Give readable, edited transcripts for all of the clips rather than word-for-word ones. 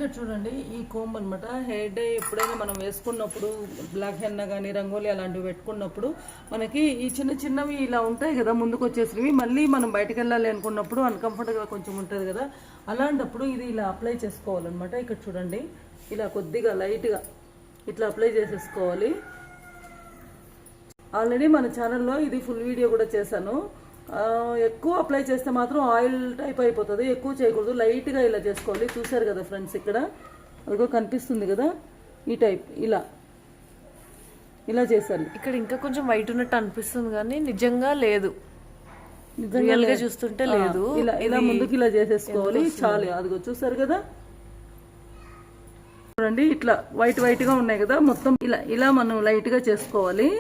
ఇక్కడ చూడండి ఈ కోమ్ అనమాట. హెయిర్ డై ఎప్పుడైనా మనం వేసుకున్నప్పుడు బ్లాక్ హెన్నా కానీ రంగోలీ అలాంటివి పెట్టుకున్నప్పుడు మనకి ఈ చిన్న చిన్నవి ఇలా ఉంటాయి కదా, ముందుకు వచ్చేసినవి. మళ్ళీ మనం బయటకు వెళ్ళాలి అనుకున్నప్పుడు అన్కంఫర్టబుల్గా కొంచెం ఉంటుంది కదా, అలాంటప్పుడు ఇది ఇలా అప్లై చేసుకోవాలన్నమాట. ఇక్కడ చూడండి ఇలా కొద్దిగా లైట్గా ఇట్లా అప్లై చేసేసుకోవాలి. ఆల్రెడీ మన ఛానల్లో ఇది ఫుల్ వీడియో కూడా చేశాను. ఎక్కువ అప్లై చేస్తే మాత్రం ఆయిల్ టైప్ అయిపోతుంది, ఎక్కువ చేయకూడదు, లైట్గా ఇలా చేసుకోవాలి. చూసారు కదా ఫ్రెండ్స్, ఇక్కడ అదిగో కనిపిస్తుంది కదా, ఈ టైప్ ఇలా ఇలా చేశాను. ఇక్కడ ఇంకా కొంచెం వైట్ ఉన్నట్టు అనిపిస్తుంది కానీ నిజంగా లేదు, నిజంగా చూస్తుంటే లేదు. ఇలా ఇలా ముందుకు ఇలా చేసేసుకోవాలి చాలు. అదిగో చూసారు కదా, చూడండి ఇట్లా వైట్ వైట్గా ఉన్నాయి కదా, మొత్తం ఇలా ఇలా మనం లైట్గా చేసుకోవాలి.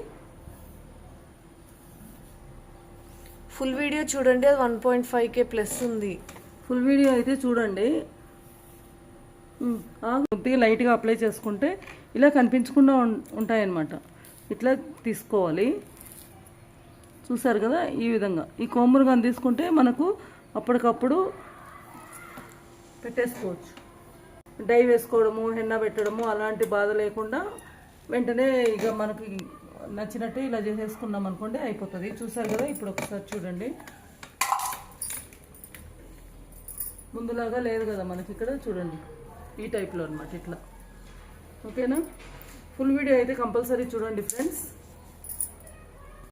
ఫుల్ వీడియో చూడండి, అది 1.5K ప్లస్ ఉంది. ఫుల్ వీడియో అయితే చూడండి. కొద్దిగా లైట్గా అప్లై చేసుకుంటే ఇలా కనిపించకుండా ఉంటాయన్నమాట. ఇట్లా తీసుకోవాలి. చూసారు కదా, ఈ విధంగా ఈ కోమరు కానీ తీసుకుంటే మనకు అప్పటికప్పుడు పెట్టేసుకోవచ్చు. డై వేసుకోవడము, హెన్నా పెట్టడము అలాంటి బాధ లేకుండా వెంటనే ఇక మనకి నచ్చినట్టు ఇలా చేసేసుకున్నాం అనుకోండి, అయిపోతుంది. చూసారు కదా, ఇప్పుడు ఒకసారి చూడండి, ముందులాగా లేదు కదా మనకి. ఇక్కడ చూడండి ఈ టైప్లో అనమాట ఇట్లా. ఓకేనా? ఫుల్ వీడియో అయితే కంపల్సరీ చూడండి ఫ్రెండ్స్.